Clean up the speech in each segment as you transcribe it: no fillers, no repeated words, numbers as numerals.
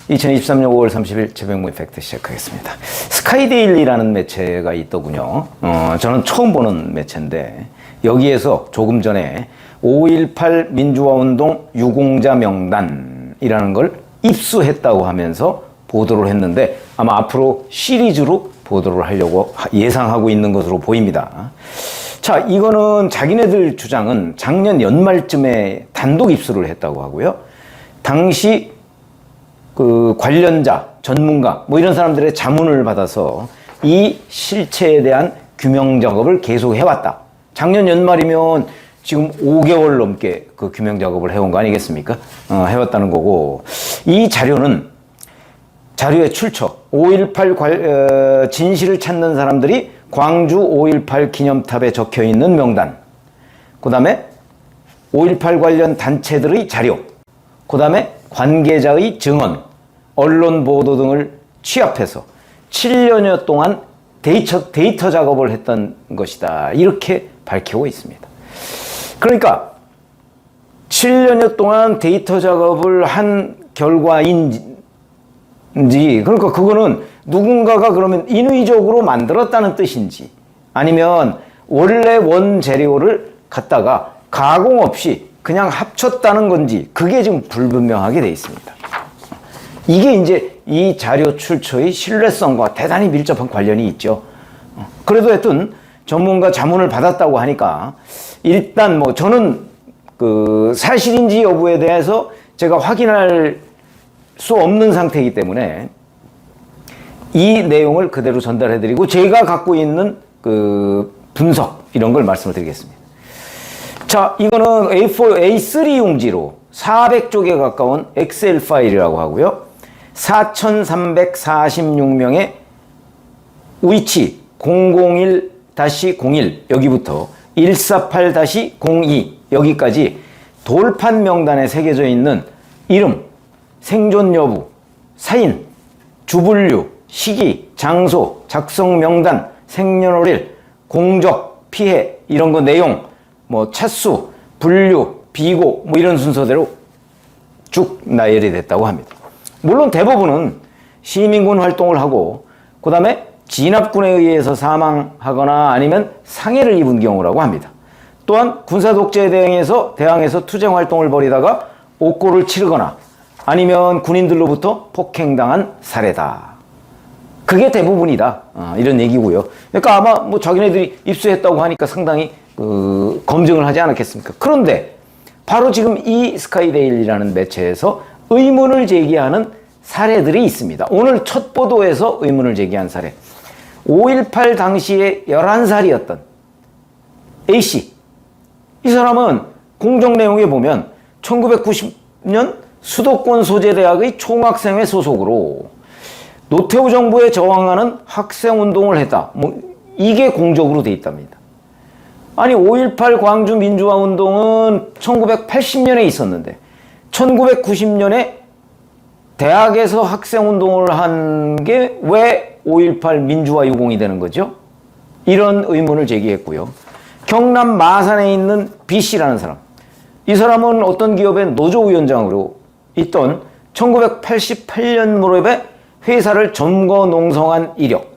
2023년 5월 30일 최병무 팩트 시작하겠습니다. 스카이데일리라는 매체가 있더군요. 저는 처음 보는 매체인데 여기에서 조금 전에 5.18 민주화운동 유공자 명단이라는 걸 입수했다고 하면서 보도를 했는데 아마 앞으로 시리즈로 보도를 하려고 예상하고 있는 것으로 보입니다. 자, 이거는 자기네들 주장은 작년 연말쯤에 단독 입수를 했다고 하고요. 당시 그 관련자, 전문가 뭐 이런 사람들의 자문을 받아서 이 실체에 대한 규명 작업을 계속 해왔다. 작년 연말이면 지금 5개월 넘게 그 규명 작업을 해온 거 아니겠습니까? 해왔다는 거고, 이 자료는 자료의 출처 5.18 진실을 찾는 사람들이 광주 5.18 기념탑에 적혀 있는 명단, 그 다음에 5.18 관련 단체들의 자료, 그 다음에 관계자의 증언, 언론 보도 등을 취합해서 7년여 동안 데이터 작업을 했던 것이다. 이렇게 밝히고 있습니다. 그러니까 7년여 동안 데이터 작업을 한 결과인지, 그러니까 그거는 누군가가 그러면 인위적으로 만들었다는 뜻인지, 아니면 원래 원재료를 갖다가 가공 없이 그냥 합쳤다는 건지, 그게 지금 불분명하게 돼 있습니다. 이게 이제 이 자료 출처의 신뢰성과 대단히 밀접한 관련이 있죠. 그래도 하여튼 전문가 자문을 받았다고 하니까 일단 뭐 저는 그 사실인지 여부에 대해서 제가 확인할 수 없는 상태이기 때문에 이 내용을 그대로 전달해드리고 제가 갖고 있는 그 분석 이런 걸 말씀을 드리겠습니다. 자, 이거는 A3 용지로 400쪽에 가까운 엑셀 파일이라고 하고요. 4,346명의 위치 001-01 여기부터 148-02 여기까지 돌판 명단에 새겨져 있는 이름, 생존 여부, 사인, 주분류, 시기, 장소, 작성 명단, 생년월일, 공적, 피해 이런 거 내용, 뭐 차수, 분류, 비고 뭐 이런 순서대로 쭉 나열이 됐다고 합니다. 물론 대부분은 시민군 활동을 하고 그 다음에 진압군에 의해서 사망하거나 아니면 상해를 입은 경우라고 합니다. 또한 군사독재에 대항해서 투쟁 활동을 벌이다가 옥고를 치르거나 아니면 군인들로부터 폭행당한 사례다. 그게 대부분이다. 이런 얘기고요. 그러니까 아마 뭐 자기네들이 입수했다고 하니까 상당히 검증을 하지 않았겠습니까? 그런데 바로 지금 이 스카이데일리라는 매체에서 의문을 제기하는 사례들이 있습니다. 오늘 첫 보도에서 의문을 제기한 사례. 5.18 당시에 11살이었던 A씨. 이 사람은 공적 내용에 보면 1990년 수도권 소재대학의 총학생회 소속으로 노태우 정부에 저항하는 학생운동을 했다. 뭐 이게 공적으로 돼 있답니다. 아니 5.18 광주 민주화운동은 1980년에 있었는데 1990년에 대학에서 학생운동을 한 게 왜 5.18 민주화 유공이 되는 거죠? 이런 의문을 제기했고요. 경남 마산에 있는 B씨라는 사람. 이 사람은 어떤 기업의 노조위원장으로 있던 1988년 무렵에 회사를 점거 농성한 이력.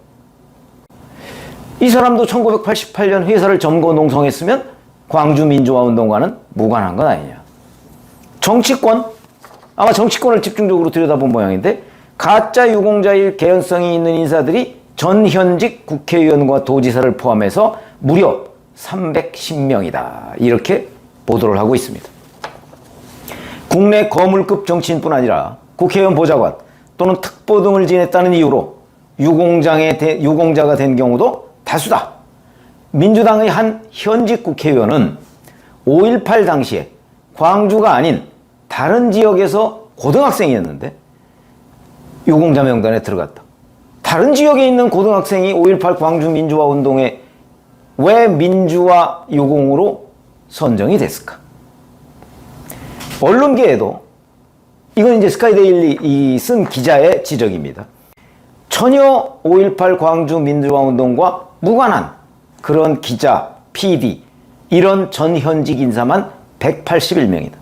이 사람도 1988년 회사를 점거 농성했으면 광주 민주화운동과는 무관한 건 아니냐. 정치권? 아마 정치권을 집중적으로 들여다본 모양인데 가짜 유공자일 개연성이 있는 인사들이 전현직 국회의원과 도지사를 포함해서 무려 310명이다. 이렇게 보도를 하고 있습니다. 국내 거물급 정치인뿐 아니라 국회의원 보좌관 또는 특보 등을 지냈다는 이유로 유공자가 된 경우도 다수다. 민주당의 한 현직 국회의원은 5.18 당시에 광주가 아닌 다른 지역에서 고등학생이었는데 유공자 명단에 들어갔다. 다른 지역에 있는 고등학생이 5.18 광주 민주화 운동에 왜 민주화 유공으로 선정이 됐을까? 언론계에도 이건 이제 스카이데일리 쓴 기자의 지적입니다. 전혀 5.18 광주 민주화 운동과 무관한 그런 기자, PD 이런 전현직 인사만 181명이다.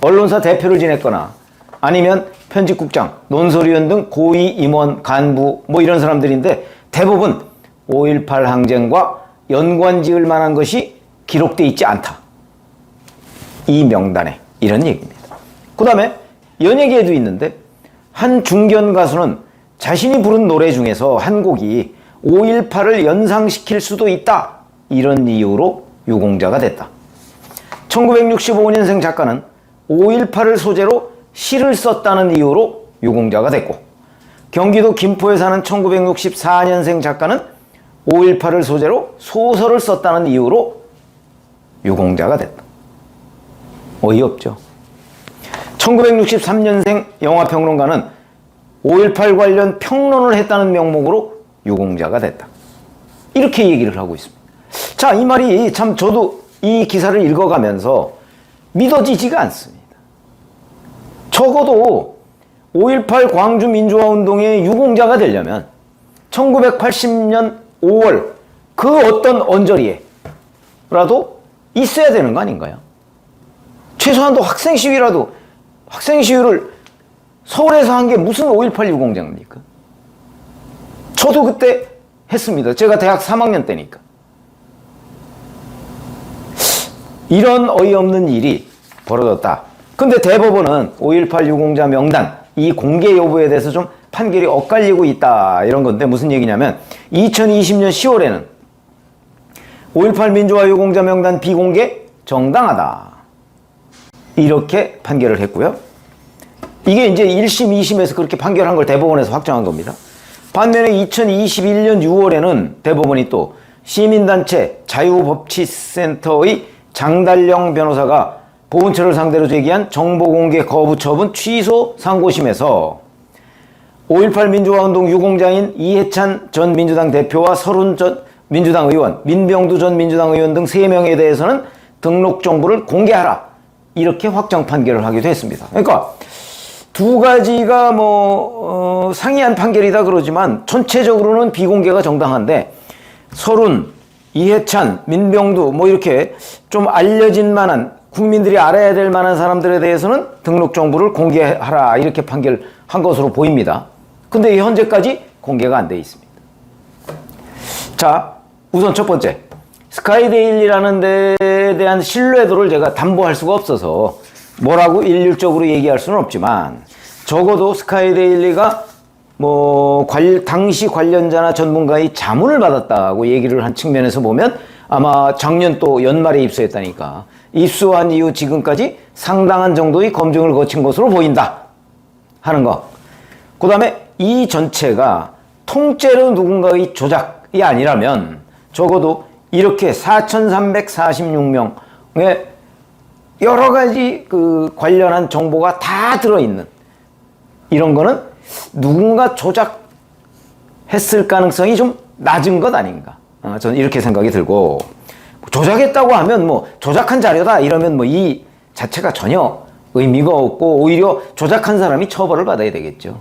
언론사 대표를 지냈거나 아니면 편집국장, 논설위원 등 고위 임원, 간부 뭐 이런 사람들인데 대부분 5.18 항쟁과 연관 지을 만한 것이 기록되어 있지 않다. 이 명단에 이런 얘기입니다. 그 다음에 연예계에도 있는데 한 중견 가수는 자신이 부른 노래 중에서 한 곡이 5.18을 연상시킬 수도 있다. 이런 이유로 유공자가 됐다. 1965년생 작가는 5.18을 소재로 시를 썼다는 이유로 유공자가 됐고, 경기도 김포에 사는 1964년생 작가는 5.18을 소재로 소설을 썼다는 이유로 유공자가 됐다. 어이없죠. 1963년생 영화평론가는 5.18 관련 평론을 했다는 명목으로 유공자가 됐다. 이렇게 얘기를 하고 있습니다. 자, 이 말이 참 저도 이 기사를 읽어가면서 믿어지지가 않습니다. 적어도 5.18 광주 민주화운동의 유공자가 되려면 1980년 5월 그 어떤 언저리에라도 있어야 되는 거 아닌가요? 최소한도 학생 시위를 서울에서 한 게 무슨 5.18 유공자입니까? 저도 그때 했습니다. 제가 대학 3학년 때니까. 이런 어이없는 일이 벌어졌다. 근데 대법원은 5.18 유공자 명단 이 공개 여부에 대해서 좀 판결이 엇갈리고 있다 이런 건데 무슨 얘기냐면 2020년 10월에는 5.18 민주화 유공자 명단 비공개 정당하다 이렇게 판결을 했고요. 이게 이제 1심, 2심에서 그렇게 판결한 걸 대법원에서 확정한 겁니다. 반면에 2021년 6월에는 대법원이 또 시민단체 자유법치센터의 장달령 변호사가 보훈처를 상대로 제기한 정보공개 거부 처분 취소 상고심에서 5.18 민주화운동 유공자인 이해찬 전 민주당 대표와 서른 전 민주당 의원, 민병두 전 민주당 의원 등 3명에 대해서는 등록 정보를 공개하라 이렇게 확정 판결을 하기도 했습니다. 그러니까 두 가지가 상이한 판결이다 그러지만 전체적으로는 비공개가 정당한데 서른, 이해찬, 민병두 이렇게 좀 알려진 만한 국민들이 알아야 될 만한 사람들에 대해서는 등록 정보를 공개하라 이렇게 판결한 것으로 보입니다. 근데 현재까지 공개가 안 돼 있습니다. 자, 우선 첫 번째 스카이데일리라는 데에 대한 신뢰도를 제가 담보할 수가 없어서 뭐라고 일률적으로 얘기할 수는 없지만 적어도 스카이데일리가 당시 관련자나 전문가의 자문을 받았다고 얘기를 한 측면에서 보면 아마 작년 또 연말에 입수했다니까 입수한 이후 지금까지 상당한 정도의 검증을 거친 것으로 보인다 하는 거. 그 다음에 이 전체가 통째로 누군가의 조작이 아니라면 적어도 이렇게 4,346명의 여러 가지 관련한 정보가 다 들어있는 이런 거는 누군가 조작했을 가능성이 좀 낮은 것 아닌가. 저는 이렇게 생각이 들고 조작했다고 하면 조작한 자료다 이러면 이 자체가 전혀 의미가 없고 오히려 조작한 사람이 처벌을 받아야 되겠죠.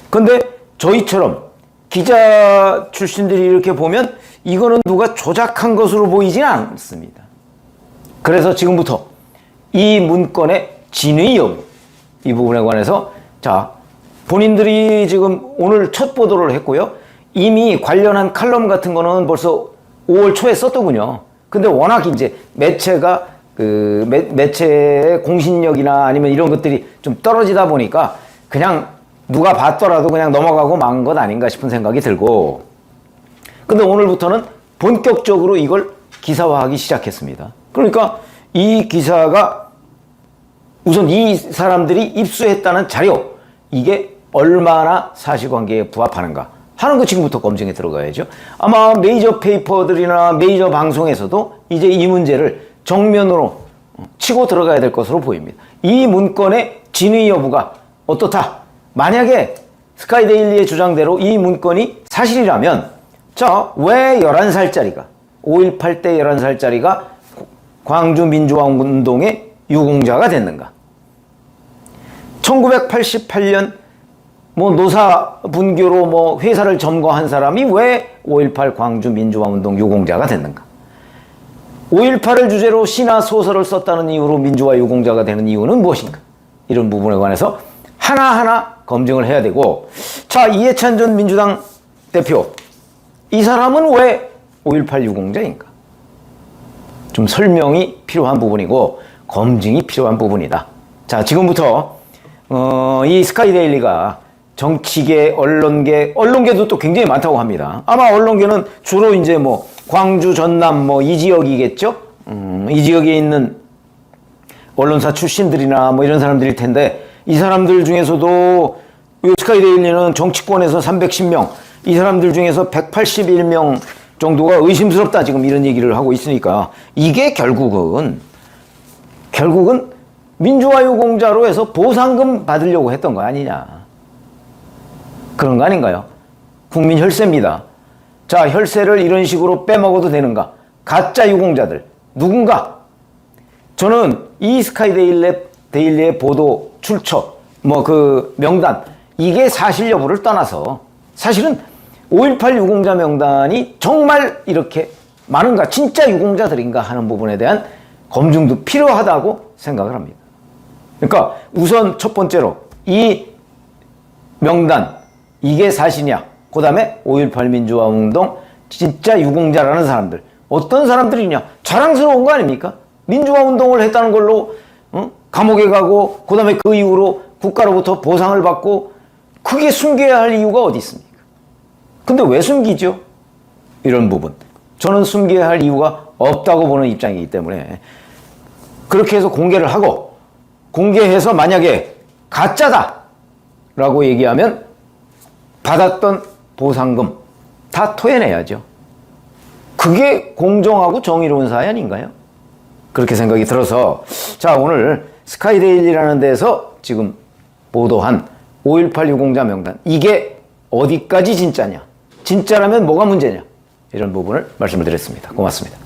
근데 저희처럼 기자 출신들이 이렇게 보면 이거는 누가 조작한 것으로 보이지는 않습니다. 그래서 지금부터 이 문건의 진위 여부 이 부분에 관해서 자 본인들이 지금 오늘 첫 보도를 했고요. 이미 관련한 칼럼 같은 거는 벌써 5월 초에 썼더군요. 근데 워낙 이제 매체가 매체의 공신력이나 아니면 이런 것들이 좀 떨어지다 보니까 그냥 누가 봤더라도 그냥 넘어가고 만 것 아닌가 싶은 생각이 들고 근데 오늘부터는 본격적으로 이걸 기사화하기 시작했습니다. 그러니까 이 기사가 우선 이 사람들이 입수했다는 자료 이게 얼마나 사실관계에 부합하는가 하는 거 지금부터 검증에 들어가야죠. 아마 메이저 페이퍼들이나 메이저 방송에서도 이제 이 문제를 정면으로 치고 들어가야 될 것으로 보입니다. 이 문건의 진위 여부가 어떻다? 만약에 스카이데일리의 주장대로 이 문건이 사실이라면 자, 왜 11살짜리가 5.18 때 11살짜리가 광주 민주화운동의 유공자가 됐는가? 1988년 노사 분교로 회사를 점거한 사람이 왜 5.18 광주 민주화운동 유공자가 됐는가? 5.18을 주제로 시나 소설을 썼다는 이유로 민주화 유공자가 되는 이유는 무엇인가? 이런 부분에 관해서 하나하나 검증을 해야 되고, 자, 이해찬 전 민주당 대표, 이 사람은 왜 5.18 유공자인가? 좀 설명이 필요한 부분이고 검증이 필요한 부분이다. 자, 지금부터 이 스카이데일리가 정치계, 언론계도 또 굉장히 많다고 합니다. 아마 언론계는 주로 이제 뭐 광주, 전남 뭐 이 지역이겠죠? 이 지역에 있는 언론사 출신들이나 뭐 이런 사람들일 텐데, 이 사람들 중에서도 이 스카이데일리는 정치권에서 310명, 이 사람들 중에서 181명 정도가 의심스럽다, 지금 이런 얘기를 하고 있으니까, 이게 결국은 민주화 유공자로 해서 보상금 받으려고 했던 거 아니냐, 그런 거 아닌가요? 국민 혈세입니다. 자, 혈세를 이런 식으로 빼먹어도 되는가? 가짜 유공자들 누군가? 저는 이 스카이데일리의 보도 출처, 뭐 그 명단, 이게 사실 여부를 떠나서 사실은 5.18 유공자 명단이 정말 이렇게 많은가, 진짜 유공자들인가 하는 부분에 대한 검증도 필요하다고 생각을 합니다. 그러니까 우선 첫 번째로 이 명단, 이게 사실이냐, 그 다음에 5.18 민주화 운동 진짜 유공자라는 사람들, 어떤 사람들이냐, 자랑스러운 거 아닙니까? 민주화 운동을 했다는 걸로 감옥에 가고, 그 다음에 그 이후로 국가로부터 보상을 받고, 그게 숨겨야 할 이유가 어디 있습니까? 근데 왜 숨기죠? 이런 부분, 저는 숨겨야 할 이유가 없다고 보는 입장이기 때문에 그렇게 해서 공개를 하고, 공개해서 만약에 가짜다 라고 얘기하면 받았던 보상금 다 토해내야죠. 그게 공정하고 정의로운 사회 아닌가요? 그렇게 생각이 들어서, 자, 오늘 스카이데일리라는 데서 지금 보도한 5.18 유공자 명단, 이게 어디까지 진짜냐, 진짜라면 뭐가 문제냐, 이런 부분을 말씀을 드렸습니다. 고맙습니다.